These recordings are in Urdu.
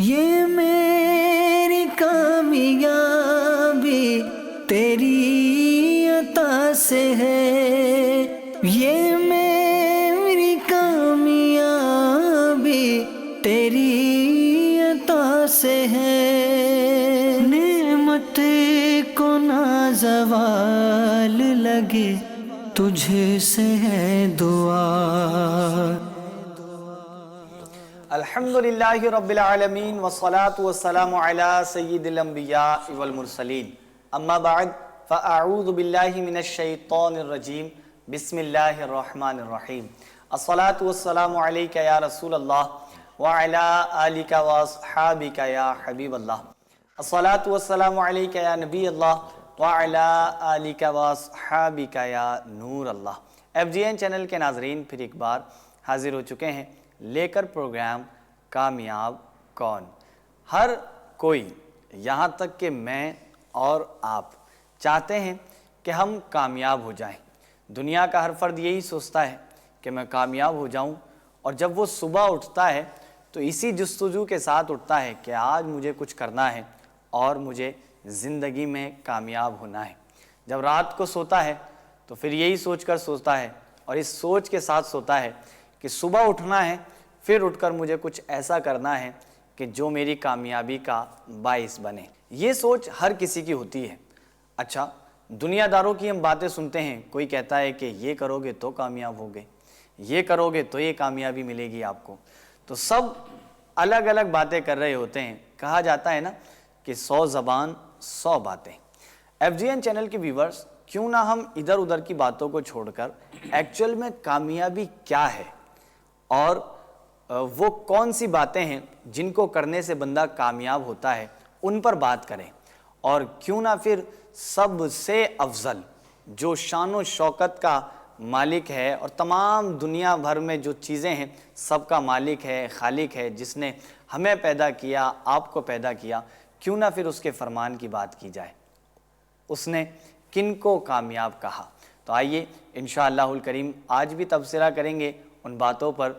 یہ میری کامیابی تیری عطا سے ہے، یہ میری کامیابی تیری عطا سے ہے، نعمت کو نہ زوال لگے تجھ سے ہے دعا۔ الحمدللہ رب العالمین والصلاة والسلام علی سید الانبیاء والمرسلین، اما بعد فاعوذ باللہ من الشیطان الرجیم، بسم اللہ الرحمن الرحیم۔ الصلاة والسلام علیکہ یا رسول اللہ وعلی آلکہ واصحابکہ یا حبیب اللہ، الصلاة والسلام علیکہ یا نبی اللہ وعلی آلکہ واصحابکہ یا نور اللہ۔ FGN چینل کے ناظرین پھر ایک بار حاضر ہو چکے ہیں لے کر پروگرام کامیاب کون۔ ہر کوئی یہاں تک کہ میں اور آپ چاہتے ہیں کہ ہم کامیاب ہو جائیں۔ دنیا کا ہر فرد یہی سوچتا ہے کہ میں کامیاب ہو جاؤں، اور جب وہ صبح اٹھتا ہے تو اسی جستجو کے ساتھ اٹھتا ہے کہ آج مجھے کچھ کرنا ہے اور مجھے زندگی میں کامیاب ہونا ہے۔ جب رات کو سوتا ہے تو پھر یہی سوچ کر سوتا ہے، اور اس سوچ کے ساتھ سوتا ہے کہ صبح اٹھنا ہے، پھر اٹھ کر مجھے کچھ ایسا کرنا ہے کہ جو میری کامیابی کا باعث بنے۔ یہ سوچ ہر کسی کی ہوتی ہے۔ اچھا، دنیا داروں کی ہم باتیں سنتے ہیں، کوئی کہتا ہے کہ یہ کرو گے تو کامیاب ہوگے، یہ کرو گے تو یہ کامیابی ملے گی آپ کو، تو سب الگ الگ باتیں کر رہے ہوتے ہیں۔ کہا جاتا ہے نا کہ 100 زبان 100 باتیں۔ FGN چینل کے ویورز، کیوں نہ ہم ادھر ادھر کی باتوں کو چھوڑ کر ایکچول میں کامیابی کیا ہے اور وہ کون سی باتیں ہیں جن کو کرنے سے بندہ کامیاب ہوتا ہے، ان پر بات کریں۔ اور کیوں نہ پھر سب سے افضل جو شان و شوکت کا مالک ہے اور تمام دنیا بھر میں جو چیزیں ہیں سب کا مالک ہے، خالق ہے، جس نے ہمیں پیدا کیا، آپ کو پیدا کیا، کیوں نہ پھر اس کے فرمان کی بات کی جائے، اس نے کن کو کامیاب کہا۔ تو آئیے انشاءاللہ الکریم آج بھی تبصرہ کریں گے ان باتوں پر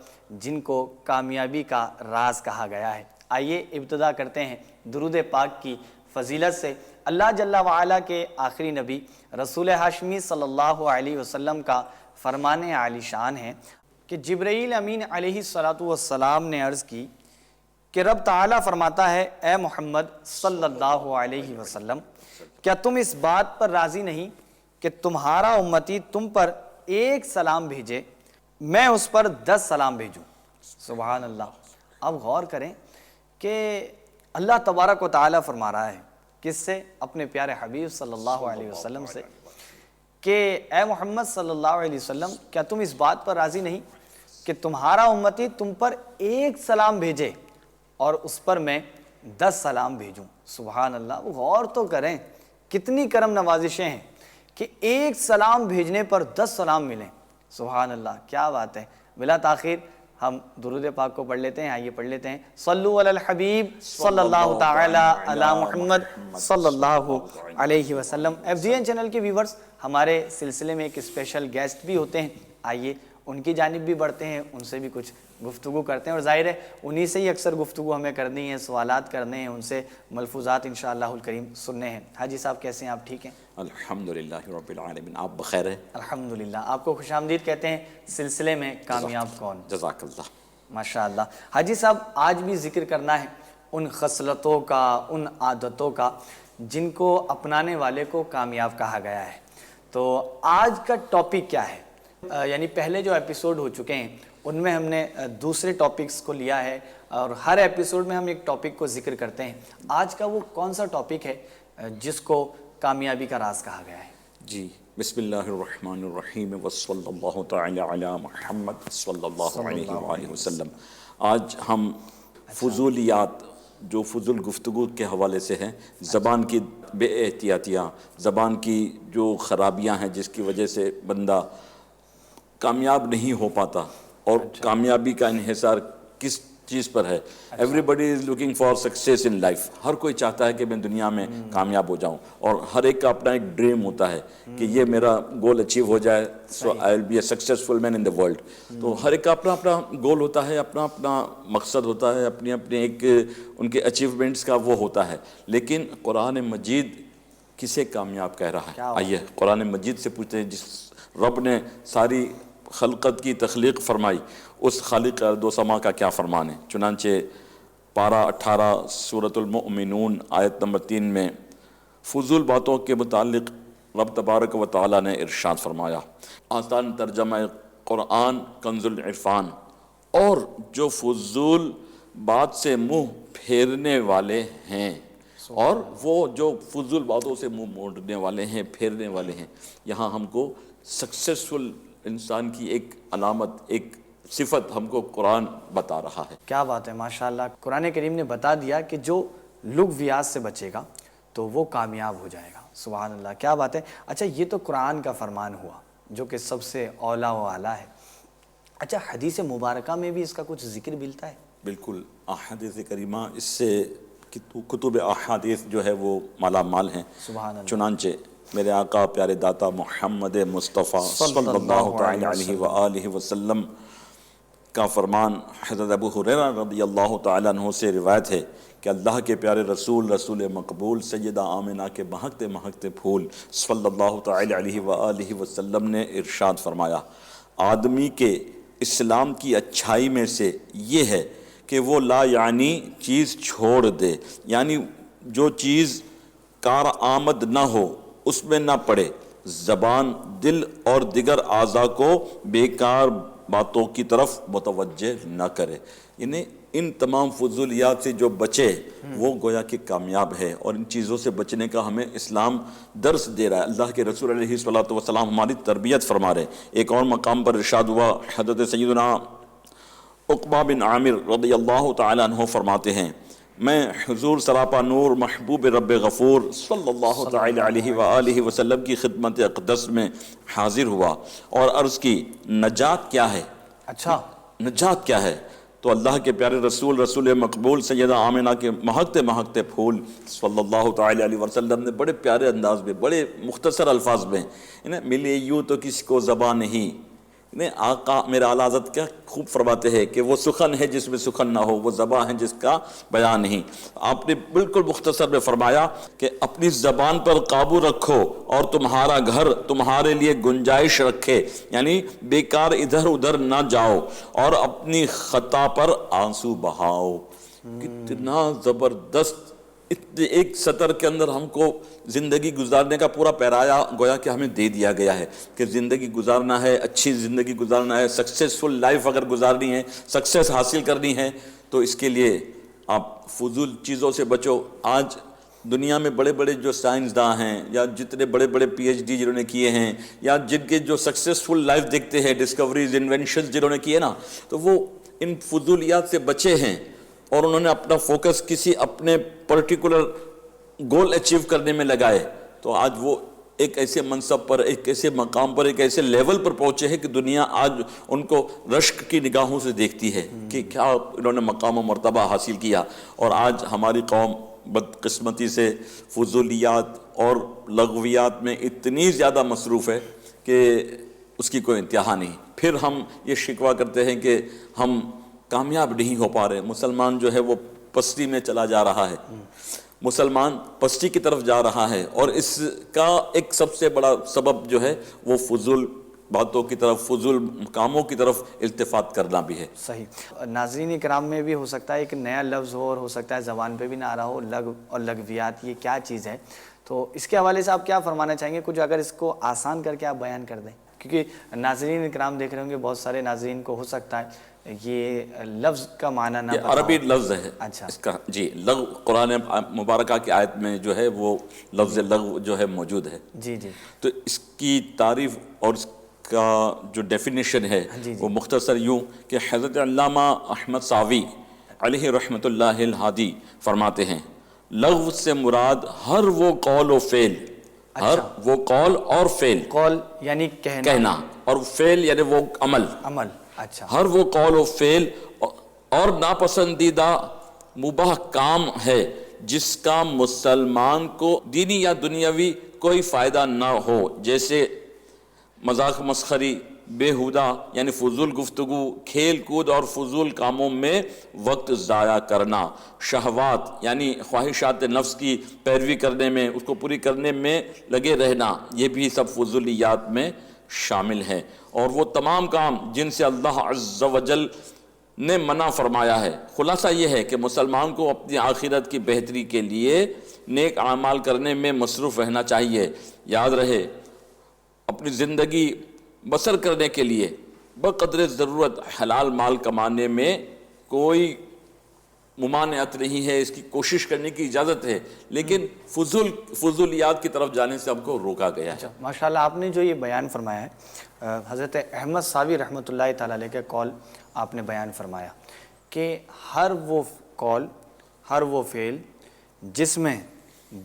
جن کو کامیابی کا راز کہا گیا ہے۔ آئیے ابتدا کرتے ہیں درود پاک کی فضیلت سے۔ اللہ جل وعلا کے آخری نبی رسول ہاشمی صلی اللہ علیہ وسلم کا فرمان عالی شان ہے کہ جبرائیل امین علیہ السلام نے عرض کی کہ رب تعالیٰ فرماتا ہے، اے محمد صلی اللہ علیہ وسلم، کیا تم اس بات پر راضی نہیں کہ تمہارا امتی تم پر ایک سلام بھیجے، میں اس پر 10 سلام بھیجوں۔ سبحان اللہ۔ اب غور کریں کہ اللہ تبارک و تعالیٰ فرما رہا ہے کس سے؟ اپنے پیارے حبیب صلی اللہ علیہ وسلم سے کہ اے محمد صلی اللہ علیہ وسلم، کیا تم اس بات پر راضی نہیں کہ تمہارا امتی تم پر ایک سلام بھیجے اور اس پر میں 10 سلام بھیجوں۔ سبحان اللہ۔ غور تو کریں کتنی کرم نوازشیں ہیں کہ ایک سلام بھیجنے پر 10 سلام ملیں۔ سبحان اللہ، کیا بات ہے۔ بلا تاخیر ہم درود پاک کو پڑھ لیتے ہیں۔ آئیے پڑھ لیتے ہیں۔ صلو علی الحبیب صلی اللہ تعالی علی محمد صلی اللہ علیہ وسلم۔ FGN چینل کے ویورز، ہمارے سلسلے میں ایک اسپیشل گیسٹ بھی ہوتے ہیں، آئیے ان کی جانب بھی بڑھتے ہیں، ان سے بھی کچھ گفتگو کرتے ہیں، اور ظاہر ہے انہی سے ہی اکثر گفتگو ہمیں کرنی ہے، سوالات کرنے ہیں، ان سے ملفوظات انشاءاللہ الکریم سننے ہیں۔ حاجی صاحب کیسے ہیں آپ؟ ٹھیک ہیں؟ الحمدللہ رب العالمین، آپ بخیر ہیں؟ الحمدللہ۔ آپ کو خوش آمدید کہتے ہیں سلسلے میں کامیاب کون۔ جزاک اللہ۔ ماشاءاللہ۔ حاجی صاحب، آج بھی ذکر کرنا ہے ان خصلتوں کا، ان عادتوں کا جن کو اپنانے والے کو کامیاب کہا گیا ہے۔ تو آج کا ٹاپک کیا ہے؟ یعنی پہلے جو ایپیسوڈ ہو چکے ہیں ان میں ہم نے دوسرے ٹاپکس کو لیا ہے، اور ہر ایپیسوڈ میں ہم ایک ٹاپک کو ذکر کرتے ہیں۔ آج کا وہ کون سا ٹاپک ہے جس کو کامیابی کا راز کہا گیا ہے؟ جی، بسم اللہ الرحمن الرحیم وصلی اللہ تعالی علی محمد صلی اللہ علیہ وآلہ وسلم۔ آج ہم فضولیات، جو فضول گفتگو کے حوالے سے ہیں، زبان کی بے احتیاطیاں، زبان کی جو خرابیاں ہیں جس کی وجہ سے بندہ کامیاب نہیں ہو پاتا، اور کامیابی کا انحصار کس چیز پر ہے. Everybody is looking for success in life. ہر کوئی چاہتا ہے کہ میں دنیا میں کامیاب ہو جاؤں, اور ہر ایک کا اپنا ایک ڈریم ہوتا ہے کہ یہ میرا گول اچیو ہو جائے, so I will be a successful man in the world. تو ہر ایک کا اپنا اپنا گول ہوتا ہے, اپنا اپنا مقصد ہوتا ہے, اپنی اپنی ایک ان کے اچیومنٹس کا وہ ہوتا ہے. لیکن قرآن مجید کسے کامیاب کہہ رہا ہے؟ آئیے قرآن مجید سے پوچھتے ہیں. جس رب نے ساری خلقت کی تخلیق فرمائی, اس خالق ارض و سما کا کیا فرمان ہے؟ چنانچہ پارہ 18 سورۃ المؤمنون آیت نمبر 3 میں فضول باتوں کے متعلق رب تبارک و تعالیٰ نے ارشاد فرمایا. آسان ترجمہ قرآن کنز العرفان. اور جو فضول بات سے منہ پھیرنے والے ہیں, اور وہ جو فضول باتوں سے منہ موڑنے والے ہیں, پھیرنے والے ہیں, یہاں ہم کو سکسیسفل انسان کی ایک علامت, ایک صفت ہم کو قرآن بتا رہا ہے. کیا بات ہے, ماشاءاللہ. قرآن کریم نے بتا دیا کہ جو لغویات سے بچے گا تو وہ کامیاب ہو جائے گا. سبحان اللہ, کیا بات ہے. اچھا, یہ تو قرآن کا فرمان ہوا جو کہ سب سے اولیٰ و اعلیٰ ہے. اچھا, حدیث مبارکہ میں بھی اس کا کچھ ذکر ملتا ہے؟ بالکل, احادیث کریمہ اس سے کتب احادیث جو ہے وہ مالا مال ہیں. سبحان اللہ. چنانچہ میرے آقا پیارے داتا محمد مصطفیٰ صلی اللہ تعالی علیہ وآلہ وسلم کا فرمان حضرت ابو ہریرہ رضی اللہ تعالیٰ عنہ سے روایت ہے کہ اللہ کے پیارے رسول مقبول سیدہ آمنہ کے مہکتے مہکتے پھول صلی اللہ تعالی علیہ وآلہ وسلم نے ارشاد فرمایا, آدمی کے اسلام کی اچھائی میں سے یہ ہے کہ وہ لا یعنی چیز چھوڑ دے, یعنی جو چیز کارآمد نہ ہو اس میں نہ پڑے, زبان, دل اور دیگر اعضاء کو بیکار باتوں کی طرف متوجہ نہ کرے. یعنی ان تمام فضولیات سے جو بچے وہ گویا کہ کامیاب ہے, اور ان چیزوں سے بچنے کا ہمیں اسلام درس دے رہا ہے. اللہ کے رسول علیہ الصلوۃ والسلام ہماری تربیت فرما رہے ہیں. ایک اور مقام پر ارشاد ہوا, حضرت سیدنا عقبہ بن عامر رضی اللہ تعالیٰ عنہ فرماتے ہیں, میں حضور سراپا نور محبوب رب غفور صلی اللہ تعالی علیہ وآلہ وسلم کی خدمت اقدس میں حاضر ہوا اور عرض کی, نجات کیا ہے؟ اچھا, نجات کیا ہے؟ تو اللہ کے پیارے رسول مقبول سیدہ آمنہ کے مہکتے مہکتے پھول صلی اللہ تعالی علیہ وسلم نے بڑے پیارے انداز میں, بڑے مختصر الفاظ میں, ملے یوں تو کسی کو زبان نہیں. آقا میرا اعلیٰ حضرت کیا خوب فرماتے ہیں کہ وہ سخن ہے جس میں سخن نہ ہو, وہ زبان ہے جس کا بیان نہیں. آپ نے بالکل مختصر میں فرمایا کہ اپنی زبان پر قابو رکھو اور تمہارا گھر تمہارے لیے گنجائش رکھے, یعنی بیکار ادھر ادھر نہ جاؤ, اور اپنی خطا پر آنسو بہاؤ. کتنا زبردست, ایک سطر کے اندر ہم کو زندگی گزارنے کا پورا پیرایا گویا کہ ہمیں دے دیا گیا ہے کہ زندگی گزارنا ہے, اچھی زندگی گزارنا ہے, سکسیسفل لائف اگر گزارنی ہے, سکسیس حاصل کرنی ہے, تو اس کے لیے آپ فضول چیزوں سے بچو. آج دنیا میں بڑے بڑے جو سائنسداں ہیں, یا جتنے بڑے بڑے پی ایچ ڈی جنہوں نے کیے ہیں, یا جن کے جو سکسیسفل لائف دیکھتے ہیں, ڈسکوریز, انوینشنز جنہوں نے کیے نا, تو وہ ان فضولیات سے بچے ہیں, اور انہوں نے اپنا فوکس کسی اپنے پرٹیکولر گول اچیو کرنے میں لگائے. تو آج وہ ایک ایسے منصب پر, ایک ایسے مقام پر, ایک ایسے لیول پر پہنچے ہیں کہ دنیا آج ان کو رشک کی نگاہوں سے دیکھتی ہے کہ کیا انہوں نے مقام و مرتبہ حاصل کیا. اور آج ہماری قوم بدقسمتی سے فضولیات اور لغویات میں اتنی زیادہ مصروف ہے کہ اس کی کوئی انتہا نہیں. پھر ہم یہ شکوہ کرتے ہیں کہ ہم کامیاب نہیں ہو پا رہے. مسلمان جو ہے وہ پستی میں چلا جا رہا ہے, مسلمان پستی کی طرف جا رہا ہے, اور اس کا ایک سب سے بڑا سبب جو ہے وہ فضول باتوں کی طرف, فضول کاموں کی طرف التفات کرنا بھی ہے. صحیح. ناظرین کرام میں بھی ہو سکتا ہے ایک نیا لفظ ہو, اور ہو سکتا ہے زبان پہ بھی نہ آ رہا ہو, لغو اور لغویات یہ کیا چیز ہے. تو اس کے حوالے سے آپ کیا فرمانا چاہیں گے؟ کچھ اگر اس کو آسان کر کے آپ بیان کر دیں, کیونکہ ناظرین کرام دیکھ رہے ہوں گے, بہت سارے ناظرین کو ہو سکتا ہے یہ لفظ کا معنی نہ پتا ہو. عربی لفظ ہے اچھا اس کا, جی. لغو قرآن مبارکہ کی آیت میں جو ہے وہ لفظ لغو جو ہے موجود ہے. جی جی. تو اس کی تعریف اور اس کا جو ڈیفینیشن ہے وہ مختصر یوں کہ حضرت علامہ احمد ساوی علیہ رحمۃ اللہ الہادی فرماتے ہیں, لغو سے مراد ہر وہ قول و فعل, ہر وہ قول اور فعل, قول یعنی کہنا, اور فعل یعنی وہ عمل. عمل. اچھا. ہر وہ قول و فعل اور ناپسندیدہ مباح کام ہے جس کا مسلمان کو دینی یا دنیاوی کوئی فائدہ نہ ہو، جیسے مذاق مسخری، بیہودہ یعنی فضول گفتگو، کھیل کود اور فضول کاموں میں وقت ضائع کرنا، شہوات یعنی خواہشات نفس کی پیروی کرنے میں، اس کو پوری کرنے میں لگے رہنا، یہ بھی سب فضولیات میں شامل ہیں، اور وہ تمام کام جن سے اللہ عز و جل نے منع فرمایا ہے۔ خلاصہ یہ ہے کہ مسلمان کو اپنی آخرت کی بہتری کے لیے نیک اعمال کرنے میں مصروف رہنا چاہیے۔ یاد رہے، اپنی زندگی بسر کرنے کے لیے بقدر ضرورت حلال مال کمانے میں کوئی ممانعت نہیں ہے، اس کی کوشش کرنے کی اجازت ہے، لیکن فضولیات کی طرف جانے سے ہم کو روکا گیا ہے۔ ماشاءاللہ آپ نے جو یہ بیان فرمایا ہے، حضرت احمد صاوی رحمۃ اللہ تعالیٰ علیہ کے قول آپ نے بیان فرمایا کہ ہر وہ قول، ہر وہ فعل جس میں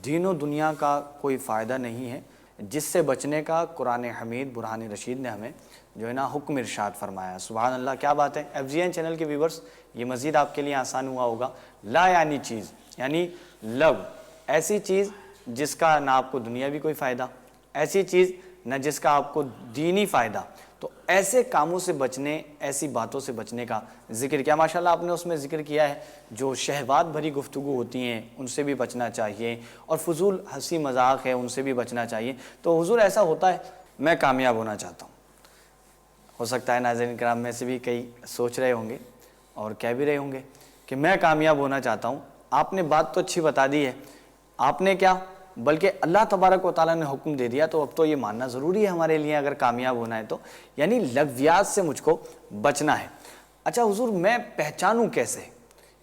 دین و دنیا کا کوئی فائدہ نہیں ہے، جس سے بچنے کا قرآن حمید برہان رشید نے ہمیں جو ہے نا حکم ارشاد فرمایا۔ سبحان اللہ، کیا بات ہے۔ FGN چینل کے ویورز، یہ مزید آپ کے لیے آسان ہوا ہوگا۔ لا یعنی چیز، یعنی لغو، ایسی چیز جس کا نہ آپ کو دنیاوی کوئی فائدہ، ایسی چیز نہ جس کا آپ کو دینی فائدہ، تو ایسے کاموں سے بچنے، ایسی باتوں سے بچنے کا ذکر کیا۔ ماشاءاللہ آپ نے اس میں ذکر کیا ہے جو شہوات بھری گفتگو ہوتی ہیں ان سے بھی بچنا چاہیے، اور فضول ہنسی مذاق ہے ان سے بھی بچنا چاہیے۔ تو حضور ایسا ہوتا ہے، میں کامیاب ہونا چاہتا ہوں، ہو سکتا ہے ناظرین کرام میں سے بھی کئی سوچ رہے ہوں گے اور کہہ بھی رہے ہوں گے کہ میں کامیاب ہونا چاہتا ہوں۔ آپ نے بات تو اچھی بتا دی ہے، آپ نے کیا بلکہ اللہ تبارک و تعالیٰ نے حکم دے دیا، تو اب تو یہ ماننا ضروری ہے ہمارے لیے اگر کامیاب ہونا ہے تو، یعنی لغویات سے مجھ کو بچنا ہے۔ اچھا حضور، میں پہچانوں کیسے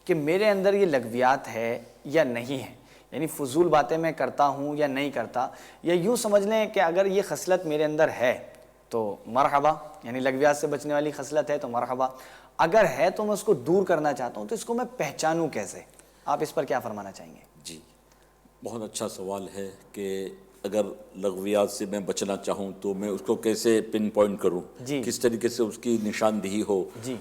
کہ میرے اندر یہ لغویات ہے یا نہیں ہے، یعنی فضول باتیں میں کرتا ہوں یا نہیں کرتا، یا یوں سمجھ لیں کہ اگر یہ خصلت میرے اندر ہے تو مرحبا، یعنی لغویات سے بچنے والی خصلت ہے تو مرحبا، اگر ہے تو میں اس کو دور کرنا چاہتا ہوں، تو اس کو میں پہچانوں کیسے؟ آپ اس پر کیا فرمانا چاہیں گے؟ جی، بہت اچھا سوال ہے کہ اگر لغویات سے میں بچنا چاہوں تو میں اس کو کیسے پن پوائنٹ کروں، جی، کس طریقے سے اس کی نشاندہی ہو۔ جی،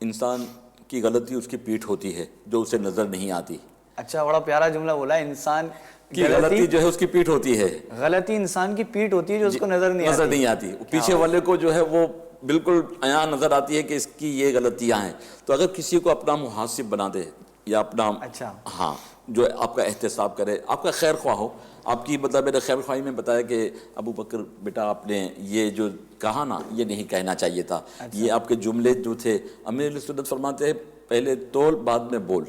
انسان کی غلطی اس کی پیٹھ ہوتی ہے جو اسے نظر نہیں آتی۔ اچھا، بڑا پیارا جملہ بولا، انسان کی غلطی جو ہے اس کی پیٹھ ہوتی ہے، غلطی انسان کی پیٹھ ہوتی ہے جو اس کو نظر نہیں آتی، پیچھے والے کو جو ہے وہ بالکل عیاں نظر آتی ہے کہ اس کی یہ غلطیاں ہیں۔ تو اگر کسی کو اپنا محاسب بنا دے یا اپنا اچھا، ہاں جو آپ کا احتساب کرے، آپ کا خیر خواہ ہو، آپ کی مطلب میرے خیر خواہی میں بتایا کہ ابو بکر بیٹا آپ نے یہ جو کہا نا یہ نہیں کہنا چاہیے تھا، یہ آپ کے جملے جو تھے، امیر علیہ سنت فرماتے ہیں پہلے تول بعد میں بول،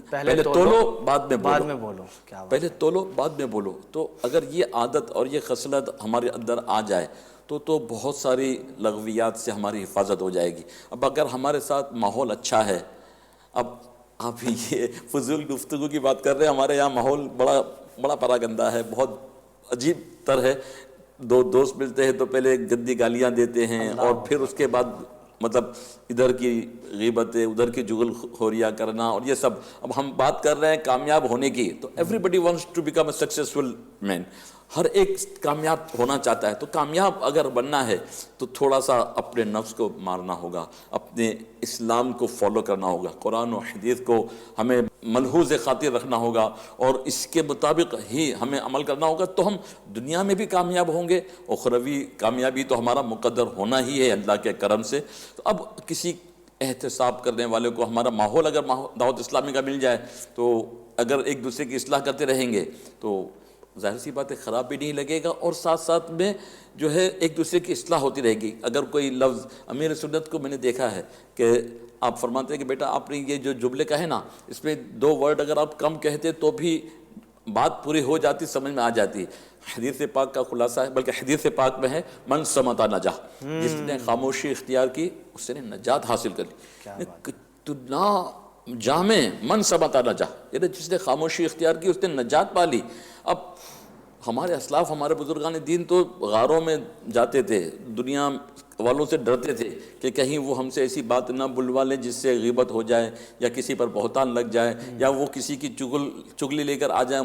پہلے تولو بعد میں بولو، پہلے تولو بعد میں بولو۔ تو اگر یہ عادت اور یہ خصلت ہمارے اندر آ جائے تو بہت ساری لغویات سے ہماری حفاظت ہو جائے گی۔ اب اگر ہمارے ساتھ ماحول اچھا ہے، اب آپ یہ فضول گفتگو کی بات کر رہے ہیں، ہمارے یہاں ماحول بڑا پراگندہ ہے، بہت عجیب تر ہے۔ دو دوست ملتے ہیں تو پہلے گندی گالیاں دیتے ہیں، اور پھر اس کے بعد مطلب ادھر کی غیبتیں، ادھر کی جغل خوریاں کرنا، اور یہ سب۔ اب ہم بات کر رہے ہیں کامیاب ہونے کی، تو everybody wants to become a successful man, ہر ایک کامیاب ہونا چاہتا ہے۔ تو کامیاب اگر بننا ہے تو تھوڑا سا اپنے نفس کو مارنا ہوگا، اپنے اسلام کو فالو کرنا ہوگا، قرآن و حدیث کو ہمیں ملحوظ خاطر رکھنا ہوگا، اور اس کے مطابق ہی ہمیں عمل کرنا ہوگا، تو ہم دنیا میں بھی کامیاب ہوں گے، اخروی کامیابی تو ہمارا مقدر ہونا ہی ہے اللہ کے کرم سے۔ تو اب کسی احتساب کرنے والے کو ہمارا ماحول اگر دعوت اسلامی کا مل جائے، تو اگر ایک دوسرے کی اصلاح کرتے رہیں گے تو ظاہر سی بات ہے خراب بھی نہیں لگے گا، اور ساتھ ساتھ میں جو ہے ایک دوسرے کی اصلاح ہوتی رہے گی۔ اگر کوئی لفظ، امیر سنت کو میں نے دیکھا ہے کہ آپ فرماتے ہیں کہ بیٹا آپ نے یہ جو جملے کہے نا، اس میں 2 ورڈ اگر آپ کم کہتے تو بھی بات پوری ہو جاتی، سمجھ میں آ جاتی۔ حدیث پاک کا خلاصہ ہے، بلکہ حدیث پاک میں ہے من صمت نجا، جس نے خاموشی اختیار کی اس نے نجات حاصل کر لی۔ کتنا جامع، من صمت نجا، یعنی جس نے خاموشی اختیار کی اس نے نجات پا لی۔ اب ہمارے اسلاف، ہمارے بزرگان دین تو غاروں میں جاتے تھے، دنیا والوں سے ڈرتے تھے کہ کہیں وہ ہم سے ایسی بات نہ بلوا لیں جس سے غیبت ہو جائے یا کسی پر بہتان لگ جائے یا وہ کسی کی چگلی لے کر آ جائیں،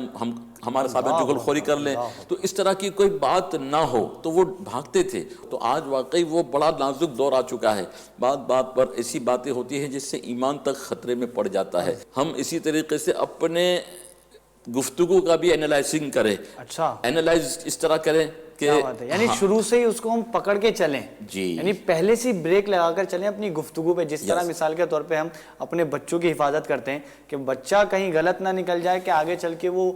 ہمارے سامنے چگل خوری کر لیں، تو اس طرح کی کوئی بات نہ ہو تو وہ بھاگتے تھے۔ تو آج واقعی وہ بڑا نازک دور آ چکا ہے، بات بات پر ایسی باتیں ہوتی ہیں جس سے ایمان تک خطرے میں پڑ جاتا ہے۔ ہم اسی طریقے سے اپنے گفتگو کا بھی اینالائزنگ کریں، اچھا اینالائز اس طرح کریں کہ یعنی شروع سے ہی اس کو ہم پکڑ کے چلیں، جی یعنی پہلے سے بریک لگا کر چلیں اپنی گفتگو پہ، جس طرح مثال کے طور پہ ہم اپنے بچوں کی حفاظت کرتے ہیں کہ بچہ کہیں غلط نہ نکل جائے کہ آگے چل کے وہ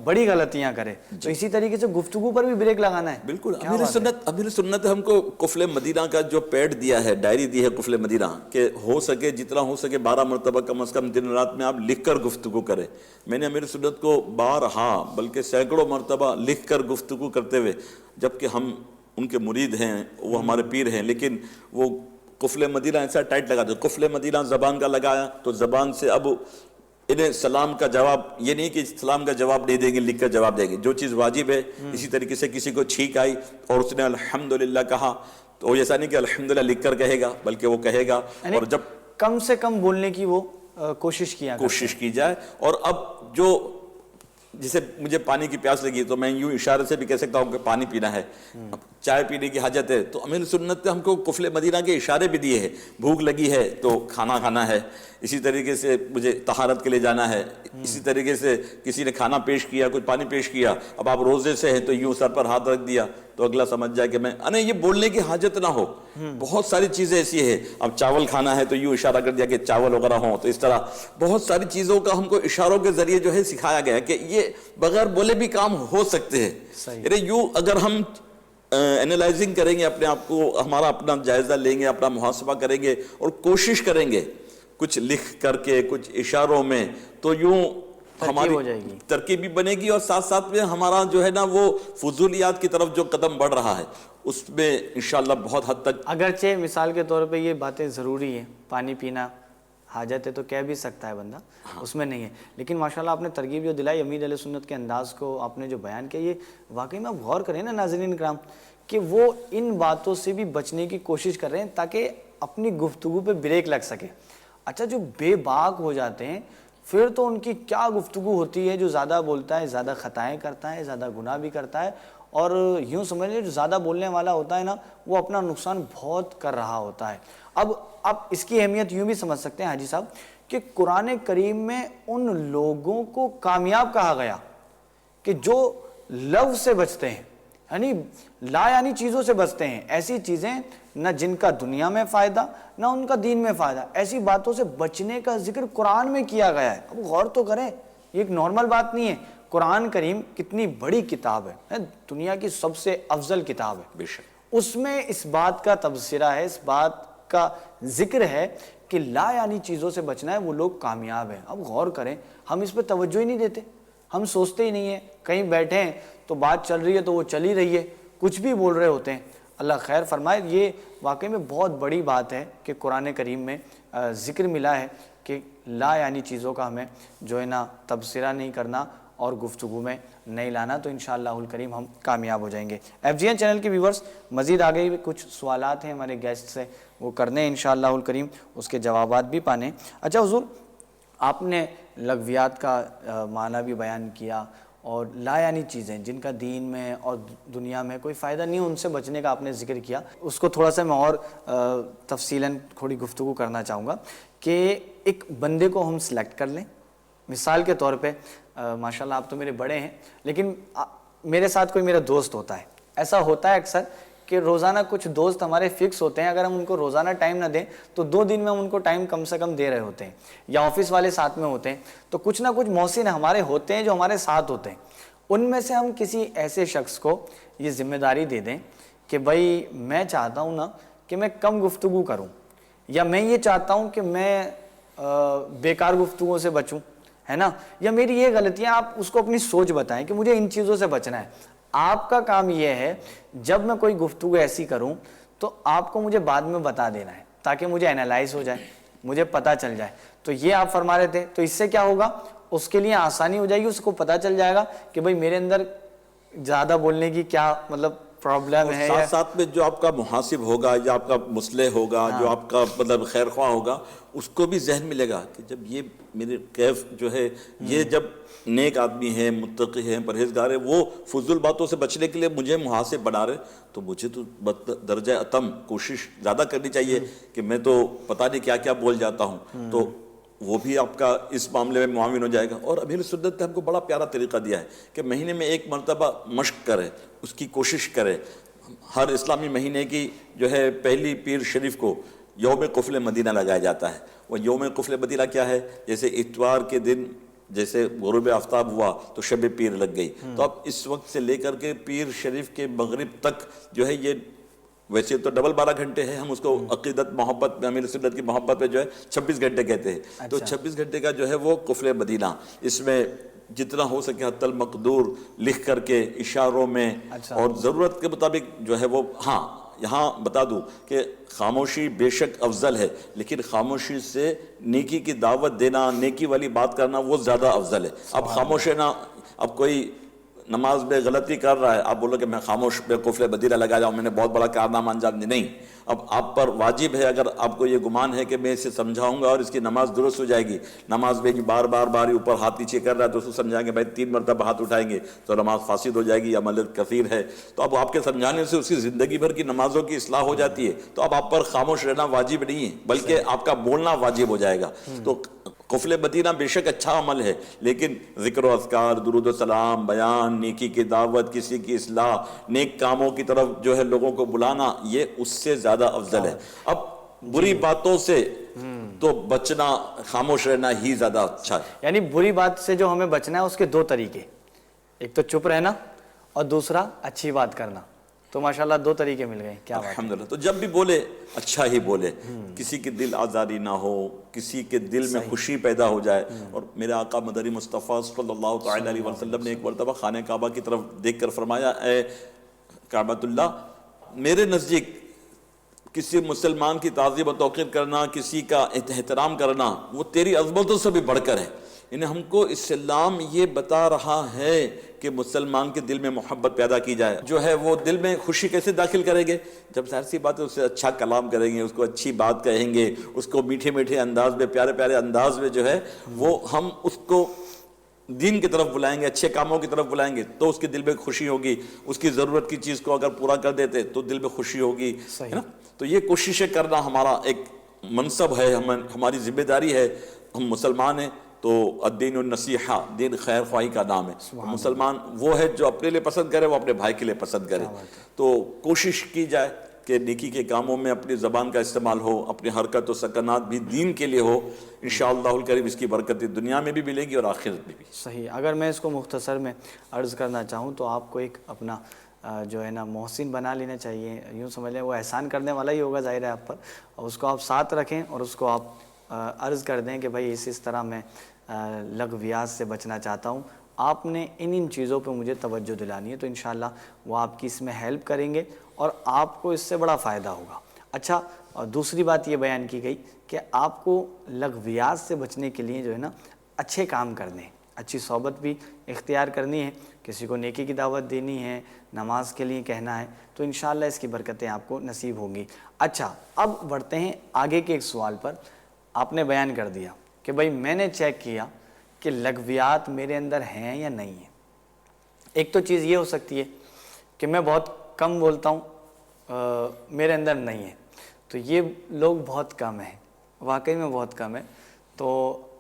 بڑی غلطیاں کرے، تو اسی طریقے سے گفتگو پر بھی بریک لگانا ہے۔ بالکل۔ امیر سنت ہم کو قفل مدینہ کا جو پیڈ دیا ہے، ڈائری دی ہے قفل مدینہ، کہ ہو سکے جتنا ہو سکے 12 مرتبہ کم از کم دن رات میں آپ لکھ کر گفتگو کریں۔ میں نے امیر سنت کو بارہا بلکہ سینکڑوں مرتبہ لکھ کر گفتگو کرتے ہوئے، جبکہ ہم ان کے مرید ہیں، وہ ہمارے پیر ہیں، لیکن وہ قفل مدینہ ایسا ٹائٹ لگا دے، قفل مدینہ زبان کا لگایا تو زبان سے اب انہیں سلام کا جواب، یہ نہیں کہ سلام کا جواب نہیں دیں گے، لکھ کر جواب دیں گے، جو چیز واجب ہے۔ اسی طریقے سے کسی کو چھینک آئی اور اس نے الحمدللہ کہا تو ایسا نہیں کہ الحمدللہ لکھ کر کہے گا، بلکہ وہ کہے گا، اور جب کم سے کم بولنے کی وہ کوشش کی جائے۔ اور اب جو جسے مجھے پانی کی پیاس لگی تو میں یوں اشارے سے بھی کہہ سکتا ہوں کہ پانی پینا ہے، چائے پینے کی حاجت ہے، تو امیر سنت نے ہم کو قفل مدینہ کے اشارے بھی دیے ہیں۔ بھوک لگی ہے تو کھانا کھانا ہے، اسی طریقے سے مجھے طہارت کے لیے جانا ہے، اسی طریقے سے کسی نے کھانا پیش کیا، کچھ پانی پیش کیا، اب آپ روزے سے ہیں تو یوں سر پر ہاتھ رکھ دیا تو اگلا سمجھ جائے کہ میں یہ بولنے کی حاجت نہ ہو۔ بہت ساری چیزیں ایسی ہیں، اب چاول کھانا ہے تو یوں اشارہ کر دیا کہ چاول وغیرہ ہوں، تو اس طرح بہت ساری چیزوں کا ہم کو اشاروں کے ذریعے جو ہے سکھایا گیا ہے کہ یہ بغیر بولے بھی کام ہو سکتے ہیں۔ یعنی یوں اگر ہم اینالائزنگ کریں گے اپنے آپ کو، ہمارا اپنا جائزہ لیں گے، اپنا محاسبہ کریں گے اور کوشش کریں گے کچھ لکھ کر کے، کچھ اشاروں میں، تو یوں ہماری ترکیب بھی بنے گی، اور ساتھ ساتھ میں ہمارا جو ہے نا وہ فضولیات کی طرف جو قدم بڑھ رہا ہے اس میں انشاءاللہ بہت حد تک، اگرچہ مثال کے طور پہ یہ باتیں ضروری ہیں، پانی پینا حاجت ہے تو کہہ بھی سکتا ہے بندہ، اس میں نہیں ہے، لیکن ماشاءاللہ آپ نے ترغیب جو دلائی امیر علیہ سنت کے انداز کو آپ نے جو بیان کیا، یہ واقعی میں آپ غور کریں نا ناظرین کرام کہ وہ ان باتوں سے بھی بچنے کی کوشش کر رہے ہیں تاکہ اپنی گفتگو پہ بریک لگ سکے۔ اچھا، جو بے باک ہو جاتے ہیں پھر تو ان کی کیا گفتگو ہوتی ہے، جو زیادہ بولتا ہے زیادہ خطائیں کرتا ہے، زیادہ گناہ بھی کرتا ہے، اور یوں سمجھ لیں جو زیادہ بولنے والا ہوتا ہے نا وہ اپنا نقصان بہت کر رہا ہوتا ہے۔ اب آپ اس کی اہمیت یوں بھی سمجھ سکتے ہیں حاجی صاحب کہ قرآن کریم میں ان لوگوں کو کامیاب کہا گیا کہ جو لو سے بچتے ہیں، یعنی لا یعنی چیزوں سے بچتے ہیں، ایسی چیزیں نہ جن کا دنیا میں فائدہ نہ ان کا دین میں فائدہ، ایسی باتوں سے بچنے کا ذکر قرآن میں کیا گیا ہے۔ اب غور تو کریں، یہ ایک نارمل بات نہیں ہے، قرآن کریم کتنی بڑی کتاب ہے، دنیا کی سب سے افضل کتاب ہے، بے شک اس میں اس بات کا تبصرہ ہے، اس بات کا ذکر ہے کہ لا یعنی چیزوں سے بچنا ہے، وہ لوگ کامیاب ہیں۔ اب غور کریں، ہم اس پہ توجہ ہی نہیں دیتے، ہم سوچتے ہی نہیں ہیں، کہیں بیٹھے ہیں تو بات چل رہی ہے تو وہ چلی رہی ہے، کچھ بھی بول رہے ہوتے ہیں۔ اللہ خیر فرمائے، یہ واقعی میں بہت بڑی بات ہے کہ قرآن کریم میں ذکر ملا ہے کہ لا یعنی چیزوں کا ہمیں جو ہے نا تبصرہ نہیں کرنا اور گفتگو میں نہیں لانا، تو انشاءاللہ الکریم ہم کامیاب ہو جائیں گے۔ FGN چینل کے ویورز، مزید آگے بھی کچھ سوالات ہیں ہمارے گیسٹ سے، وہ کرنے ہیں انشاءاللہ الکریم، اس کے جوابات بھی پانے۔ اچھا حضور، آپ نے لغویات کا معنی بھی بیان کیا اور لا یعنی چیزیں جن کا دین میں اور دنیا میں کوئی فائدہ نہیں، ان سے بچنے کا آپ نے ذکر کیا، اس کو تھوڑا سا میں اور تفصیلاً تھوڑی گفتگو کرنا چاہوں گا کہ ایک بندے کو ہم سلیکٹ کر لیں، مثال کے طور پہ ماشاءاللہ آپ تو میرے بڑے ہیں، لیکن میرے ساتھ کوئی میرا دوست ہوتا ہے، ایسا ہوتا ہے اکثر کہ روزانہ کچھ دوست ہمارے فکس ہوتے ہیں، اگر ہم ان کو روزانہ ٹائم نہ دیں تو 2 دن میں ہم ان کو ٹائم کم سے کم دے رہے ہوتے ہیں، یا آفس والے ساتھ میں ہوتے ہیں، تو کچھ نہ کچھ محسن ہمارے ہوتے ہیں جو ہمارے ساتھ ہوتے ہیں، ان میں سے ہم کسی ایسے شخص کو یہ ذمہ داری دے دیں کہ بھائی میں چاہتا ہوں نا کہ میں کم گفتگو کروں، یا میں یہ چاہتا ہوں کہ میں بیکار گفتگو سے بچوں، ہے نا، یا میری یہ غلطیاں، آپ اس کو اپنی سوچ بتائیں کہ مجھے ان چیزوں سے بچنا ہے۔ آپ کا کام یہ ہے جب میں کوئی گفتگو ایسی کروں تو آپ کو مجھے بعد میں بتا دینا ہے تاکہ مجھے انالائز ہو جائے، مجھے پتہ چل جائے۔ تو یہ آپ فرما رہے تھے، تو اس سے کیا ہوگا، اس کے لیے آسانی ہو جائے گی، اس کو پتہ چل جائے گا کہ بھئی میرے اندر زیادہ بولنے کی کیا مطلب پرابلم ہے، ساتھ ساتھ میں جو آپ کا محاسب ہوگا یا آپ کا مصلح ہوگا، جو آپ کا مطلب خیر خواہ ہوگا، اس کو بھی ذہن ملے گا کہ جب یہ میرے کیف جو ہے، یہ جب نیک آدمی ہے، متقی ہے، پرہیزگار ہے، وہ فضول باتوں سے بچنے کے لیے مجھے محاسب بنا رہے، تو مجھے تو درجہ اتم کوشش زیادہ کرنی چاہیے کہ میں تو پتہ نہیں کیا کیا بول جاتا ہوں، تو وہ بھی آپ کا اس معاملے میں معاون ہو جائے گا۔ اور امیر سنت نے ہم کو بڑا پیارا طریقہ دیا ہے کہ مہینے میں ایک مرتبہ مشق کرے، اس کی کوشش کرے۔ ہر اسلامی مہینے کی جو ہے پہلی پیر شریف کو یوم قفل مدینہ لگایا جاتا ہے۔ وہ یوم قفل مدینہ کیا ہے؟ جیسے اتوار کے دن جیسے غروب آفتاب ہوا تو شب پیر لگ گئی، تو اب اس وقت سے لے کر کے پیر شریف کے مغرب تک جو ہے، یہ ویسے تو ڈبل 12 گھنٹے ہیں، ہم اس کو عقیدت محبت میں، امیر سنت کی محبت میں جو ہے 26 گھنٹے کہتے ہیں، تو 26 گھنٹے کا جو ہے وہ قفل مدینہ، اس میں جتنا ہو سکے حتی المقدور لکھ کر کے اشاروں میں اور ضرورت کے مطابق جو ہے وہ، ہاں یہاں بتا دوں کہ خاموشی بے شک افضل ہے، لیکن خاموشی سے نیکی کی دعوت دینا، نیکی والی بات کرنا وہ زیادہ افضل ہے۔ اب خاموش ہے نا، اب کوئی نماز میں غلطی کر رہا ہے، آپ بولو کہ میں خاموش بے قفل مدینہ لگا جاؤں، میں نے بہت بڑا کارنامہ انجام دیا، نہیں۔ اب آپ پر واجب ہے، اگر آپ کو یہ گمان ہے کہ میں اسے سمجھاؤں گا اور اس کی نماز درست ہو جائے گی، نماز میں بار بار اوپر ہاتھ نیچے کر رہا ہے تو اس کو سمجھائیں گے بھائی 3 مرتبہ ہاتھ اٹھائیں گے تو نماز فاسد ہو جائے گی، عمل کثیر ہے، تو اب آپ کے سمجھانے سے اس کی زندگی بھر کی نمازوں کی اصلاح ہو جاتی ہے، تو اب آپ پر خاموش رہنا واجب نہیں ہے، بلکہ آپ کا بولنا واجب ہو جائے گا۔ تو قفل مدینہ بے شک اچھا عمل ہے، لیکن ذکر و اذکار، درود و سلام، بیان، نیکی کی دعوت، کسی کی اصلاح، نیک کاموں کی طرف جو ہے لوگوں کو بلانا، یہ اس سے زیادہ افضل ہے۔ اب بری باتوں سے تو بچنا، خاموش رہنا ہی زیادہ اچھا ہے۔ یعنی بری بات سے جو ہمیں بچنا ہے اس کے 2 طریقے، ایک تو چپ رہنا اور دوسرا اچھی بات کرنا، تو ماشاءاللہ 2 طریقے مل گئے، کیا بات ہے۔ الحمدللہ، تو جب بھی بولے اچھا ہی بولے، کسی کے دل آزاری نہ ہو، کسی کے دل میں خوشی پیدا ہو جائے۔ اور میرے آقا مدنی مصطفیٰ صلی اللہ تعالیٰ علیہ وسلم نے ایک مرتبہ خانہ کعبہ کی طرف دیکھ کر فرمایا، اے کعبۃ اللہ، میرے نزدیک کسی مسلمان کی تعظیم و توقیر کرنا، کسی کا احترام کرنا، وہ تیری عظمتوں سے بھی بڑھ کر ہے۔ یعنی ہم کو اسلام یہ بتا رہا ہے کہ مسلمان کے دل میں محبت پیدا کی جائے، جو ہے وہ دل میں خوشی کیسے داخل کریں گے؟ جب ظاہر سی بات ہے اس سے اچھا کلام کریں گے، اس کو اچھی بات کہیں گے، اس کو میٹھے میٹھے انداز میں، پیارے پیارے انداز میں جو ہے وہ ہم اس کو دین کی طرف بلائیں گے، اچھے کاموں کی طرف بلائیں گے، تو اس کے دل میں خوشی ہوگی۔ اس کی ضرورت کی چیز کو اگر پورا کر دیتے تو دل میں خوشی ہوگی، ہے نا؟ تو یہ کوششیں کرنا ہمارا ایک منصب ہے، ہماری ذمہ داری ہے۔ ہم مسلمان ہیں تو الدین النصیحہ، دین خیر خواہی کا نام ہے۔ مسلمان وہ ہے جو اپنے لیے پسند کرے، وہ اپنے بھائی کے لیے پسند کرے۔ تو کوشش کی جائے کہ نیکی کے کاموں میں اپنی زبان کا استعمال ہو، اپنی حرکت و سکنات بھی دین کے لیے ہو۔ انشاءاللہ الکریم اس کی برکت دنیا میں بھی ملے گی اور آخرت میں بھی۔ صحیح۔ اگر میں اس کو مختصر میں عرض کرنا چاہوں تو آپ کو ایک اپنا جو ہے نا محسن بنا لینا چاہیے، یوں سمجھ لیں وہ احسان کرنے والا ہی ہوگا ظاہر ہے آپ پر، اور اس کو آپ ساتھ رکھیں اور اس کو آپ عرض کر دیں کہ بھائی اس طرح میں لغویات سے بچنا چاہتا ہوں، آپ نے ان چیزوں پہ مجھے توجہ دلانی ہے، تو انشاءاللہ وہ آپ کی اس میں ہیلپ کریں گے اور آپ کو اس سے بڑا فائدہ ہوگا۔ اچھا، اور دوسری بات یہ بیان کی گئی کہ آپ کو لغویات سے بچنے کے لیے جو ہے نا اچھے کام کرنے ہیں، اچھی صحبت بھی اختیار کرنی ہے، کسی کو نیکی کی دعوت دینی ہے، نماز کے لیے کہنا ہے، تو انشاءاللہ اس کی برکتیں آپ کو نصیب ہوں گی۔ اچھا، اب بڑھتے ہیں آگے کے ایک سوال پر۔ آپ نے بیان کر دیا کہ بھائی میں نے چیک کیا کہ لغویات میرے اندر ہیں یا نہیں ہیں۔ ایک تو چیز یہ ہو سکتی ہے کہ میں بہت کم بولتا ہوں، میرے اندر نہیں ہے، تو یہ لوگ بہت کم ہیں، واقعی میں بہت کم ہے، تو